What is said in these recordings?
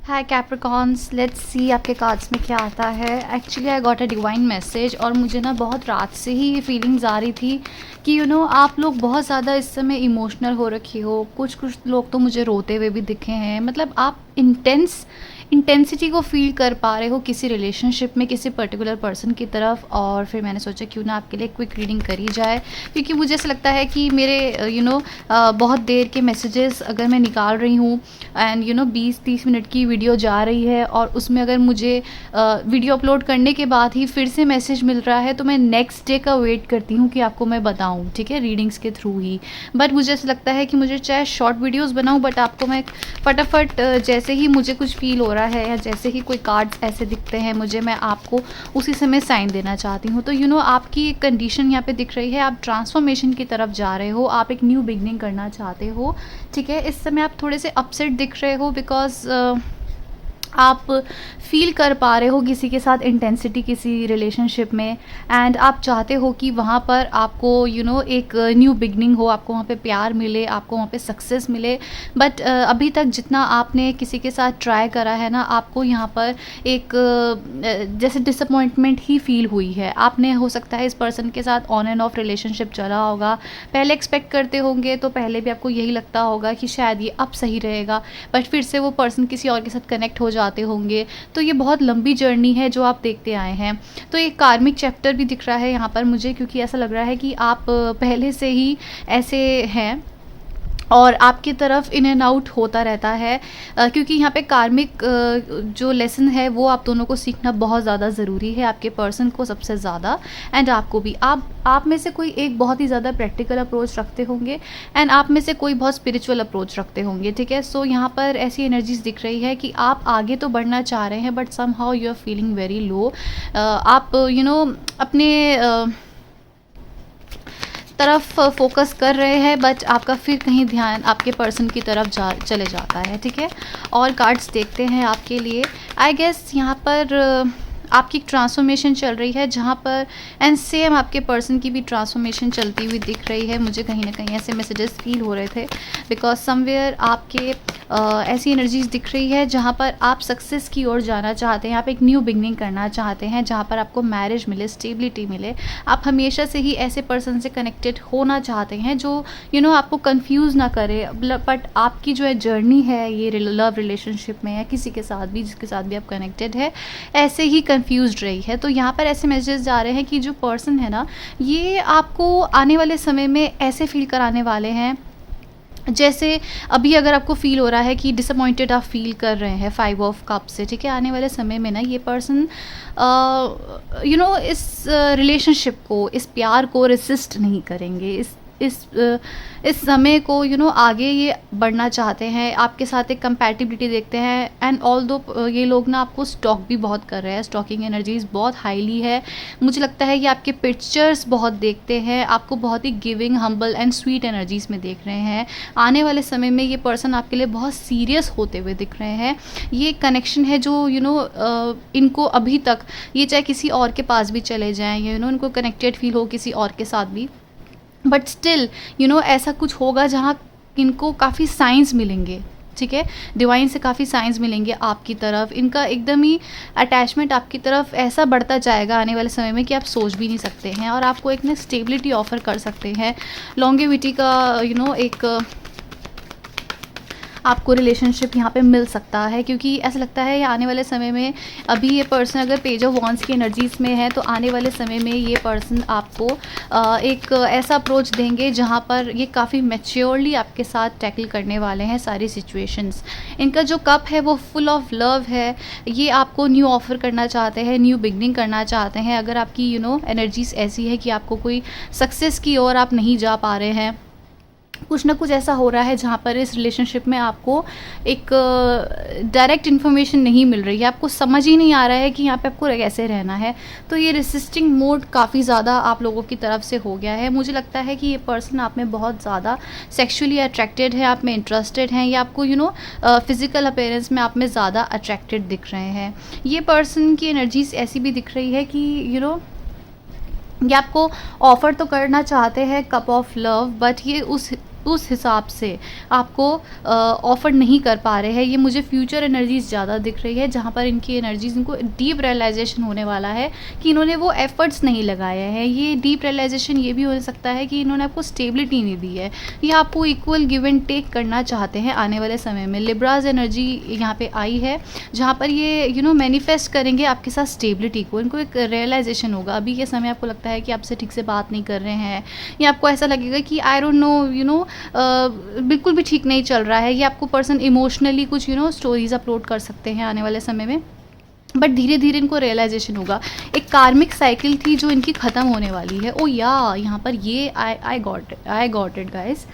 Hi Capricorns, let's see आपके cards में क्या आता है। Actually I got a divine message और मुझे ना बहुत रात से ही ये फीलिंग्स आ रही थी कि आप लोग बहुत ज़्यादा इस समय इमोशनल हो रखी हो। कुछ कुछ लोग तो मुझे रोते हुए भी दिखे हैं। मतलब आप इंटेंसिटी को फील कर पा रहे हो किसी रिलेशनशिप में किसी पर्टिकुलर पर्सन की तरफ। और फिर मैंने सोचा क्यों ना आपके लिए क्विक रीडिंग करी जाए, क्योंकि मुझे ऐसा लगता है कि मेरे बहुत देर के मैसेजेस अगर मैं निकाल रही हूँ एंड 20-30 मिनट की वीडियो जा रही है और उसमें अगर मुझे वीडियो अपलोड करने के बाद ही फिर से मैसेज मिल रहा है तो मैं नेक्स्ट डे का वेट करती हूँ कि आपको मैं बताऊँ, ठीक है, रीडिंग्स के थ्रू ही। बट मुझे ऐसा लगता है कि मुझे चाहे शॉर्ट वीडियोस बनाऊँ बट आपको मैं फटाफट जैसे ही मुझे कुछ फील हो रहा है या जैसे ही कोई कार्ड्स ऐसे दिखते हैं मुझे, मैं आपको उसी समय साइन देना चाहती हूँ। तो आपकी एक कंडीशन यहाँ पे दिख रही है, आप ट्रांसफॉर्मेशन की तरफ जा रहे हो, आप एक न्यू बिगनिंग करना चाहते हो, ठीक है। इस समय आप थोड़े से अपसेट दिख रहे हो बिकॉज आप फील कर पा रहे हो किसी के साथ इंटेंसिटी किसी रिलेशनशिप में एंड आप चाहते हो कि वहाँ पर आपको एक न्यू बिगनिंग हो, आपको वहाँ पे प्यार मिले, आपको वहाँ पे सक्सेस मिले। बट अभी तक जितना आपने किसी के साथ ट्राई करा है ना, आपको यहाँ पर एक जैसे डिसअपॉइंटमेंट ही फील हुई है। आपने हो सकता है इस पर्सन के साथ ऑन एंड ऑफ रिलेशनशिप चला होगा, पहले एक्सपेक्ट करते होंगे तो पहले भी आपको यही लगता होगा कि शायद ये अब सही रहेगा, बट फिर से वो पर्सन किसी और के साथ कनेक्ट हो जाते होंगे। तो ये बहुत लंबी जर्नी है जो आप देखते आए हैं। तो एक कार्मिक चैप्टर भी दिख रहा है यहाँ पर मुझे, क्योंकि ऐसा लग रहा है कि आप पहले से ही ऐसे हैं और आपकी तरफ इन एंड आउट होता रहता है, क्योंकि यहाँ पे कार्मिक जो लेसन है वो आप दोनों को सीखना बहुत ज़्यादा ज़रूरी है, आपके पर्सन को सबसे ज़्यादा एंड आपको भी। आप में से कोई एक बहुत ही ज़्यादा प्रैक्टिकल अप्रोच रखते होंगे एंड आप में से कोई बहुत स्पिरिचुअल अप्रोच रखते होंगे, ठीक है। सो यहाँ पर ऐसी एनर्जीज दिख रही है कि आप आगे तो बढ़ना चाह रहे हैं but some how you are feeling very low. आप अपने तरफ फोकस कर रहे हैं बट आपका फिर कहीं ध्यान आपके पर्सन की तरफ चले जाता है, ठीक है। और कार्ड्स देखते हैं आपके लिए। आई गेस यहाँ पर आपकी ट्रांसफॉर्मेशन चल रही है जहाँ पर एंड सेम आपके पर्सन की भी ट्रांसफॉर्मेशन चलती हुई दिख रही है। मुझे कहीं ना कहीं ऐसे मैसेजेस फील हो रहे थे बिकॉज समवेयर आपके ऐसी एनर्जीज दिख रही है जहाँ पर आप सक्सेस की ओर जाना चाहते हैं, आप एक न्यू बिगनिंग करना चाहते हैं जहाँ पर आपको मैरिज मिले, स्टेबिलिटी मिले। आप हमेशा से ही ऐसे पर्सन से कनेक्टेड होना चाहते हैं जो आपको कंफ्यूज ना करे। बट आपकी जो है जर्नी है ये लव रिलेशनशिप में या किसी के साथ भी जिसके साथ भी आप कनेक्टेड है ऐसे ही कंफ्यूज्ड रही है। तो यहाँ पर ऐसे मैसेजेस जा रहे हैं कि जो पर्सन है ना ये आपको आने वाले समय में ऐसे फील कराने वाले हैं जैसे अभी अगर आपको फील हो रहा है कि डिसअपॉइंटेड आप फील कर रहे हैं 5 ऑफ कप से, ठीक है। आने वाले समय में ना ये पर्सन इस रिलेशनशिप को, इस प्यार को रेसिस्ट नहीं करेंगे, इस समय को आगे ये बढ़ना चाहते हैं, आपके साथ एक कंपैटिबिलिटी देखते हैं। एंड ऑल दो ये लोग ना आपको स्टॉक भी बहुत कर रहे हैं, स्टॉकिंग एनर्जीज बहुत हाईली है। मुझे लगता है कि आपके पिक्चर्स बहुत देखते हैं, आपको बहुत ही giving, humble and sweet energies में देख रहे हैं। आने वाले समय में ये पर्सन आपके लिए बहुत सीरियस होते हुए दिख रहे हैं। ये कनेक्शन है जो इनको अभी तक ये चाहे किसी और के पास भी चले जाएँ या इनको कनेक्टेड फील हो किसी और के साथ भी, बट स्टिल ऐसा कुछ होगा जहाँ इनको काफ़ी साइंस मिलेंगे, ठीक है। डिवाइन से काफ़ी साइंस मिलेंगे आपकी तरफ। इनका एकदम ही अटैचमेंट आपकी तरफ ऐसा बढ़ता जाएगा आने वाले समय में कि आप सोच भी नहीं सकते हैं और आपको एक ना स्टेबिलिटी ऑफर कर सकते हैं। लॉन्गेविटी का एक आपको रिलेशनशिप यहाँ पे मिल सकता है, क्योंकि ऐसा लगता है आने वाले समय में अभी ये पर्सन अगर पेज ऑफ वॉन्ड्स की एनर्जीज में है तो आने वाले समय में ये पर्सन आपको एक ऐसा अप्रोच देंगे जहाँ पर ये काफ़ी मैच्योरली आपके साथ टैकल करने वाले हैं सारी सिचुएशंस। इनका जो कप है वो फुल ऑफ लव है, ये आपको न्यू ऑफर करना चाहते हैं, न्यू बिगनिंग करना चाहते हैं। अगर आपकी एनर्जीज ऐसी है कि आपको कोई सक्सेस की ओर आप नहीं जा पा रहे हैं, कुछ ना कुछ ऐसा हो रहा है जहाँ पर इस रिलेशनशिप में आपको एक डायरेक्ट इन्फॉर्मेशन नहीं मिल रही है, आपको समझ ही नहीं आ रहा है कि यहाँ पे आपको कैसे रहना है। तो ये रेसिस्टिंग मोड काफ़ी ज़्यादा आप लोगों की तरफ से हो गया है। मुझे लगता है कि ये पर्सन आप में बहुत ज़्यादा सेक्सुअली अट्रैक्टेड है, आप में इंटरेस्टेड हैं या आपको फिजिकल अपीयरेंस में आप में ज़्यादा अट्रैक्टेड दिख रहे हैं। ये पर्सन की एनर्जीज ऐसी भी दिख रही है कि ये आपको ऑफ़र तो करना चाहते हैं कप ऑफ लव, बट ये उस उस हिसाब से आपको ऑफ़र नहीं कर पा रहे हैं। ये मुझे फ्यूचर एनर्जीज़ ज़्यादा दिख रही है, जहाँ पर इनकी एनर्जीज़, इनको डीप रियलाइज़ेशन होने वाला है कि इन्होंने वो एफ़र्ट्स नहीं लगाए हैं। ये डीप रियलाइज़ेशन ये भी हो सकता है कि इन्होंने आपको स्टेबिलिटी नहीं दी है, ये आपको इक्वल गिव एंड टेक करना चाहते हैं आने वाले समय में। लिब्राज़ एनर्जी यहाँ पे आई है, जहाँ पर ये मैनिफेस्ट करेंगे आपके साथ स्टेबिलिटी को। इनको एक रियलाइज़ेशन होगा, अभी के समय आपको लगता है कि आपसे ठीक से बात नहीं कर रहे हैं, या आपको ऐसा लगेगा कि आई डोंट नो बिल्कुल भी ठीक नहीं चल रहा है। ये आपको पर्सन इमोशनली कुछ स्टोरीज़ अपलोड कर सकते हैं आने वाले समय में, बट धीरे धीरे इनको रियलाइजेशन होगा। एक कार्मिक साइकिल थी जो इनकी ख़त्म होने वाली है। ओ या यहाँ पर ये आई गॉट इट गाइस,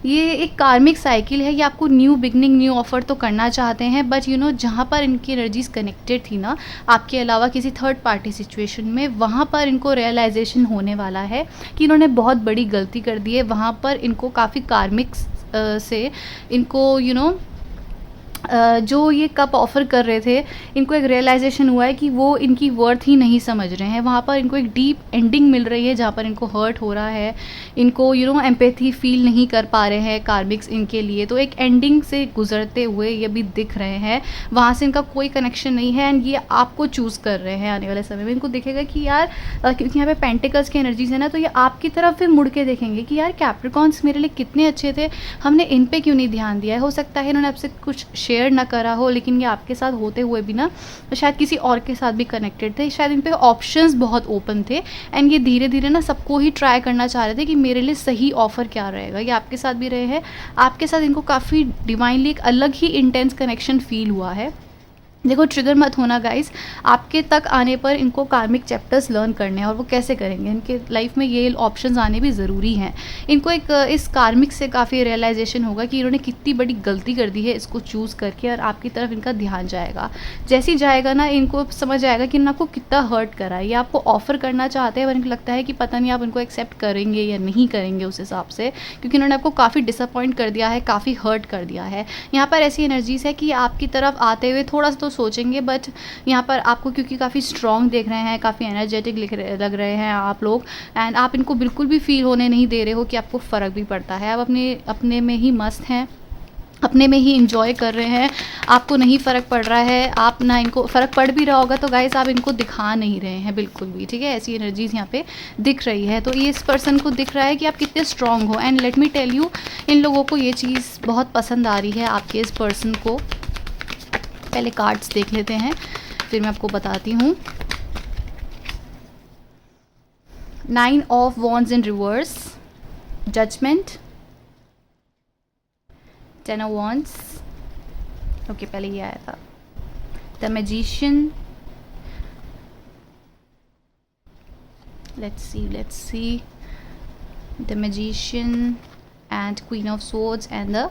ये एक कार्मिक साइकिल है। ये आपको न्यू बिगनिंग, न्यू ऑफर तो करना चाहते हैं, बट जहाँ पर इनकी एनर्जीज कनेक्टेड थी ना आपके अलावा किसी थर्ड पार्टी सिचुएशन में, वहाँ पर इनको रियलाइजेशन होने वाला है कि इन्होंने बहुत बड़ी गलती कर दी है। वहाँ पर इनको काफ़ी कार्मिक से इनको जो ये कप ऑफ़र कर रहे थे, इनको एक रियलाइजेशन हुआ है कि वो इनकी वर्थ ही नहीं समझ रहे हैं। वहाँ पर इनको एक डीप एंडिंग मिल रही है, जहाँ पर इनको हर्ट हो रहा है, इनको एम्पैथी फील नहीं कर पा रहे हैं कार्मिक्स इनके लिए। तो एक एंडिंग से गुजरते हुए ये भी दिख रहे हैं, वहाँ से इनका कोई कनेक्शन नहीं है, एंड ये आपको चूज़ कर रहे हैं आने वाले समय में। इनको दिखेगा कि यार क्योंकि यहाँ पे पेंटिकल्स की एनर्जीज है ना, तो ये आपकी तरफ फिर मुड़ के देखेंगे कि यार कैप्रिकॉन्स मेरे लिए कितने अच्छे थे, हमने इन पे क्यों नहीं ध्यान दिया है। हो सकता है इन्होंने आपसे कुछ शेयर ना करा हो, लेकिन ये आपके साथ होते हुए भी ना शायद किसी और के साथ भी कनेक्टेड थे। शायद इन पे ऑप्शंस बहुत ओपन थे, एंड ये धीरे धीरे ना सबको ही ट्राई करना चाह रहे थे कि मेरे लिए सही ऑफ़र क्या रहेगा। ये आपके साथ भी रहे हैं, आपके साथ इनको काफ़ी डिवाइनली एक अलग ही इंटेंस कनेक्शन फील हुआ है। देखो, ट्रिगर मत होना गाइस, आपके तक आने पर इनको कार्मिक चैप्टर्स लर्न करने हैं, और वो कैसे करेंगे, इनके लाइफ में ये ऑप्शंस आने भी ज़रूरी हैं। इनको एक इस कार्मिक से काफ़ी रियलाइजेशन होगा कि इन्होंने कितनी बड़ी गलती कर दी है इसको चूज़ करके, और आपकी तरफ इनका ध्यान जाएगा। जैसे ही जाएगा ना, इनको समझ आएगा कि इन्होंने आपको कितना हर्ट करा है। ये आपको ऑफ़र करना चाहते हैं, पर इनको लगता है कि पता नहीं आप इनको एक्सेप्ट करेंगे या नहीं करेंगे उस हिसाब से, क्योंकि इन्होंने आपको काफ़ी डिसअपॉइंट कर दिया है, काफ़ी हर्ट कर दिया है। यहाँ पर ऐसी एनर्जीज़ है कि आपकी तरफ आते हुए थोड़ा सा तो सोचेंगे, बट यहाँ पर आपको क्योंकि काफ़ी स्ट्रॉन्ग देख रहे हैं, काफ़ी एनर्जेटिक लग रहे हैं आप लोग, एंड आप इनको बिल्कुल भी फील होने नहीं दे रहे हो कि आपको फ़र्क भी पड़ता है। आप अपने में ही मस्त हैं, अपने में ही इंजॉय कर रहे हैं, आपको नहीं फ़र्क पड़ रहा है। आप ना, इनको फ़र्क पड़ भी रहा होगा तो गाइस आप इनको दिखा नहीं रहे हैं बिल्कुल भी, ठीक है। ऐसी एनर्जीज़ यहाँ पे दिख रही है, तो ये इस पर्सन को दिख रहा है कि आप कितने स्ट्रॉन्ग हो। And let me tell you, इन लोगों को ये चीज़ बहुत पसंद आ रही है आपके इस पर्सन को। पहले कार्ड्स देख लेते हैं, फिर मैं आपको बताती हूँ। 9 of wands in reverse, judgment, 10 of wands, okay पहले ये आया था, the magician, let's see, the magician and queen of swords and the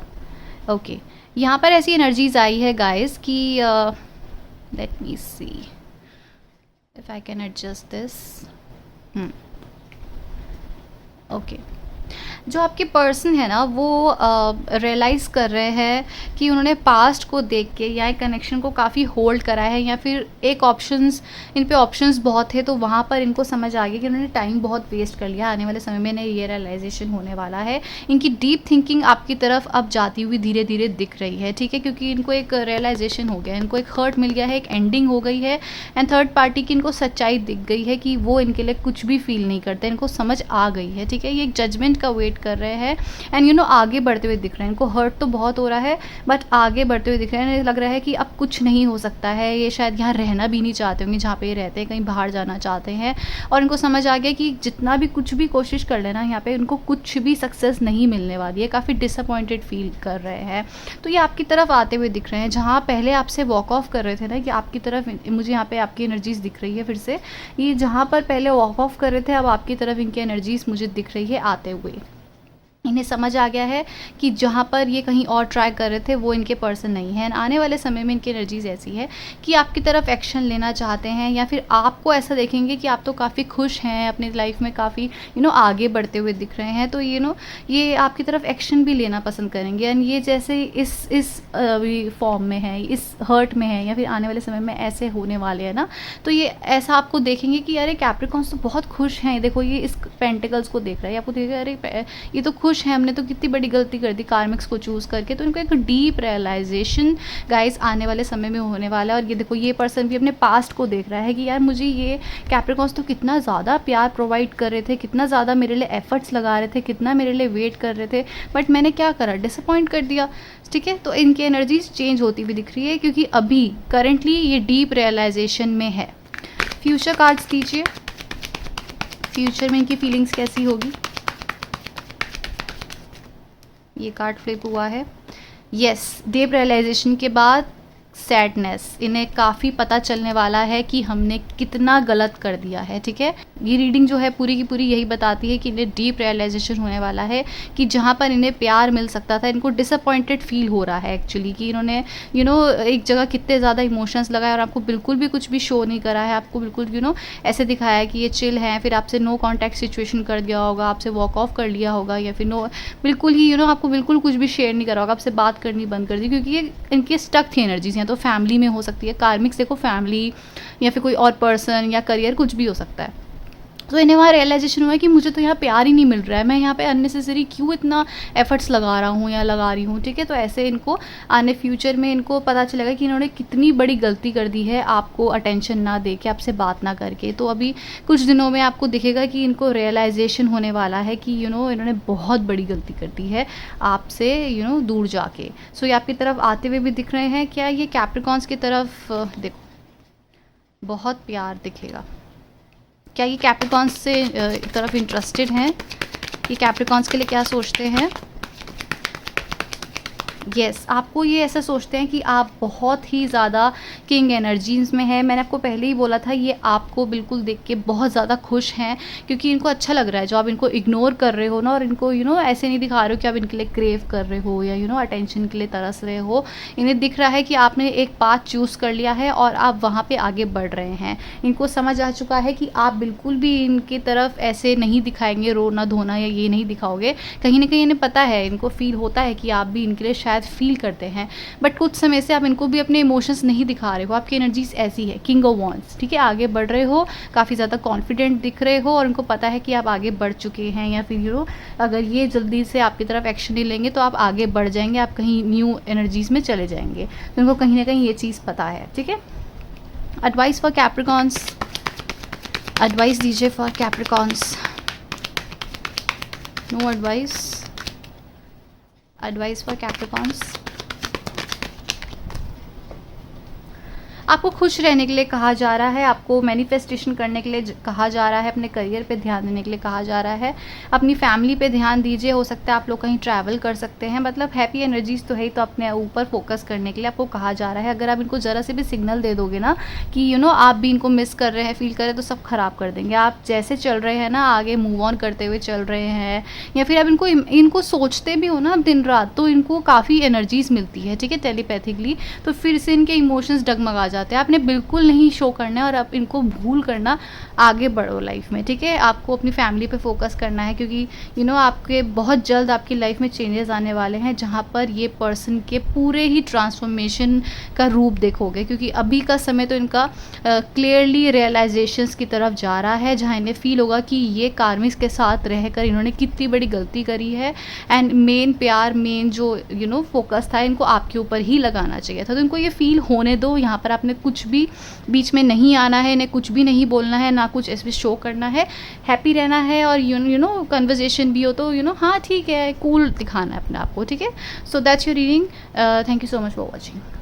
okay. यहाँ पर ऐसी एनर्जीज आई है गाइस कि let me see if I can adjust this. Okay, जो आपके पर्सन है ना, वो रियलाइज़ कर रहे हैं कि उन्होंने पास्ट को देख के या एक कनेक्शन को काफ़ी होल्ड करा है, या फिर एक ऑप्शंस, इन पे ऑप्शंस बहुत थे, तो वहाँ पर इनको समझ आ गया कि उन्होंने टाइम बहुत वेस्ट कर लिया। आने वाले समय में ये रियलाइजेशन होने वाला है। इनकी डीप थिंकिंग आपकी तरफ अब जाती हुई धीरे धीरे दिख रही है, ठीक है, क्योंकि इनको एक रियलाइजेशन हो गया, इनको एक हर्ट मिल गया है, एक एंडिंग हो गई है, एंड थर्ड पार्टी की इनको सच्चाई दिख गई है कि वो इनके लिए कुछ भी फील नहीं करते, इनको समझ आ गई है, ठीक है। ये एक जजमेंट का वेट कर रहे हैं, एंड आगे बढ़ते हुए दिख रहे हैं। इनको हर्ट तो बहुत हो रहा है, बट आगे बढ़ते हुए दिख रहे हैं। लग रहा है कि अब कुछ नहीं हो सकता है। ये शायद यहाँ रहना भी नहीं चाहते होंगे जहाँ पे ये रहते हैं, कहीं बाहर जाना चाहते हैं, और इनको समझ आ गया कि जितना भी कुछ भी कोशिश कर लेना, यहाँ पे उनको कुछ भी सक्सेस नहीं मिलने वाली है। काफ़ी डिसअपॉइंटेड फील कर रहे हैं। तो ये आपकी तरफ आते हुए दिख रहे हैं, जहाँ पहले आपसे वॉक ऑफ कर रहे थे ना, कि आपकी तरफ मुझे यहाँ पे आपकी एनर्जीज दिख रही है। फिर से ये जहाँ पर पहले वॉक ऑफ कर रहे थे, अब आपकी तरफ इनकी एनर्जीज मुझे दिख रही है आते हुए। इन्हें समझ आ गया है कि जहाँ पर ये कहीं और ट्राई कर रहे थे वो इनके पर्सन नहीं है। आने वाले समय में इनकी एनर्जीज ऐसी है कि आपकी तरफ एक्शन लेना चाहते हैं, या फिर आपको ऐसा देखेंगे कि आप तो काफ़ी खुश हैं अपनी लाइफ में, काफ़ी आगे बढ़ते हुए दिख रहे हैं, तो ये आपकी तरफ एक्शन भी लेना पसंद करेंगे। एंड ये जैसे इस फॉर्म में है, इस हर्ट में है, या फिर आने वाले समय में ऐसे होने वाले हैं ना, तो ये ऐसा आपको देखेंगे कि अरे कैप्रिकॉन्स तो बहुत खुश हैं, देखो ये इस पेंटिकल्स को देख रहा है, आपको देखेगा अरे ये तो खुश खुश हैं, हमने तो कितनी बड़ी गलती कर दी कार्मिक्स को चूज़ करके। तो इनको एक डीप रियलाइजेशन गाइस आने वाले समय में होने वाला है। और ये देखो, ये पर्सन भी अपने पास्ट को देख रहा है कि यार मुझे ये कैप्रिकॉन्स तो कितना ज़्यादा प्यार प्रोवाइड कर रहे थे, कितना ज़्यादा मेरे लिए एफर्ट्स लगा रहे थे, कितना मेरे लिए वेट कर रहे थे, बट मैंने क्या करा, डिसअपॉइंट कर दिया। ठीक है, तो इनकी एनर्जीज चेंज होती हुई दिख रही है क्योंकि अभी करंटली ये डीप रियलाइजेशन में है। फ्यूचर कार्ड्स दीजिए, फ्यूचर में इनकी फीलिंग्स कैसी होगी। ये कार्ड फ्लिप हुआ है। यस, डीप रियलाइजेशन के बाद सैडनेस, इन्हें काफ़ी पता चलने वाला है कि हमने कितना गलत कर दिया है। ठीक है, ये रीडिंग जो है पूरी की पूरी यही बताती है कि इन्हें डीप रियलाइजेशन होने वाला है कि जहाँ पर इन्हें प्यार मिल सकता था, इनको डिसअपॉइंटेड फील हो रहा है एक्चुअली, कि इन्होंने एक जगह कितने ज़्यादा इमोशंस लगाए और आपको बिल्कुल भी कुछ भी शो नहीं करा है, आपको बिल्कुल ऐसे दिखाया है कि ये चिल हैं, फिर आपसे नो कॉन्टैक्ट सिचुएशन कर दिया होगा, आपसे वॉक ऑफ कर लिया होगा, या फिर बिल्कुल ही आपको बिल्कुल कुछ भी शेयर नहीं करा होगा, आपसे बात करनी बंद कर दी, क्योंकि ये इनकी स्टक थी एनर्जीज। तो फैमिली में हो सकती है, कार्मिक्स देखो फैमिली या फिर कोई और पर्सन या करियर, कुछ भी हो सकता है। तो इन्हें वहाँ रियलाइजेशन हुआ कि मुझे तो यहाँ प्यार ही नहीं मिल रहा है, मैं यहाँ पे अननेसेसरी क्यों इतना एफर्ट्स लगा रहा हूँ या लगा रही हूँ। ठीक है, तो ऐसे इनको आने फ्यूचर में इनको पता चलेगा कि इन्होंने कितनी बड़ी गलती कर दी है, आपको अटेंशन ना दे के, आपसे बात ना करके। तो अभी कुछ दिनों में आपको दिखेगा कि इनको रियलाइजेशन होने वाला है कि इन्होंने बहुत बड़ी गलती कर दी है आपसे दूर जाके। सो ये आपकी तरफ आते हुए भी दिख रहे हैं। क्या ये कैप्रिकॉन्स की तरफ देखो, बहुत प्यार दिखेगा। क्या ये कैप्रिकॉन्स से तरफ इंटरेस्टेड हैं, ये कैप्रिकॉन्स के लिए क्या सोचते हैं। यस, आपको ये ऐसा सोचते हैं कि आप बहुत ही ज़्यादा किंग एनर्जीज में हैं। मैंने आपको पहले ही बोला था, ये आपको बिल्कुल देख के बहुत ज़्यादा खुश हैं क्योंकि इनको अच्छा लग रहा है जो आप इनको इग्नोर कर रहे हो ना, और इनको ऐसे नहीं दिखा रहे हो कि आप इनके लिए क्रेव कर रहे हो या अटेंशन के लिए तरस रहे हो। इन्हें दिख रहा है कि आपने एक पाथ चूज़ कर लिया है और आप वहाँ पर आगे बढ़ रहे हैं। इनको समझ आ चुका है कि आप बिल्कुल भी इनकी तरफ ऐसे नहीं दिखाएंगे, रोना धोना या ये नहीं दिखाओगे। कहीं ना कहीं इन्हें पता है, इनको फील होता है कि आप भी इनके लिए शायद फील करते हैं, बट कुछ समय से आप इनको भी अपने इमोशंस नहीं दिखा रहे हो। आपकी एनर्जीज ऐसी है, किंग ऑफ वॉन्ड्स। ठीक है, आगे बढ़ रहे हो, काफ़ी ज़्यादा कॉन्फिडेंट दिख रहे हो और इनको पता है कि आप आगे बढ़ चुके हैं, या फिर अगर ये जल्दी से आपकी तरफ एक्शन नहीं लेंगे तो आप आगे बढ़ जाएंगे, आप कहीं न्यू एनर्जीज में चले जाएंगे। तो इनको कहीं ना कहीं ये चीज़ पता है। ठीक है, एडवाइस फॉर कैप्रिकॉन्स, एडवाइस दीजिए for Capricorns. No advice, advice for Capricorns. आपको खुश रहने के लिए कहा जा रहा है, आपको मैनिफेस्टेशन करने के लिए कहा जा रहा है, अपने करियर पे ध्यान देने के लिए कहा जा रहा है, अपनी फैमिली पे ध्यान दीजिए। हो सकता है आप लोग कहीं ट्रैवल कर सकते हैं, मतलब हैप्पी एनर्जीज तो है ही, तो अपने ऊपर फोकस करने के लिए आपको कहा जा रहा है। अगर आप इनको ज़रा से भी सिग्नल दे दोगे ना कि आप भी इनको मिस कर रहे हैं, फील कर रहे हैं, तो सब खराब कर देंगे। आप जैसे चल रहे हैं ना, आगे मूव ऑन करते हुए चल रहे हैं, या फिर आप इनको सोचते भी हो ना दिन रात, तो इनको काफ़ी एनर्जीज मिलती है। ठीक है, टेलीपैथिकली, तो फिर से इनके इमोशंस डगमगा जाते हैं। आपने बिल्कुल नहीं शो करना है और आप इनको भूल करना, आगे बढ़ो लाइफ में। ठीक है, आपको अपनी फैमिली पे फोकस करना है क्योंकि आपके बहुत जल्द आपकी लाइफ में चेंजेस आने वाले हैं जहाँ पर ये पर्सन के पूरे ही ट्रांसफॉर्मेशन का रूप देखोगे। क्योंकि अभी का समय तो इनका क्लियरली रियलाइजेशंस की तरफ जा रहा है, जहाँ इन्हें फील होगा कि ये कार्मिक्स के साथ रहकर इन्होंने कितनी बड़ी गलती करी है, एंड मेन प्यार, मेन जो फोकस था इनको आपके ऊपर ही लगाना चाहिए था। तो इनको ये फील होने दो। यहाँ पर आपने कुछ भी बीच में नहीं आना है, इन्हें कुछ भी नहीं बोलना है, ना कुछ ऐसे शो करना है, हैप्पी रहना है। और कन्वर्जेशन भी हो तो हाँ ठीक है, कूल दिखाना है अपने आप को। ठीक है, so that's your reading. Thank you so much for watching.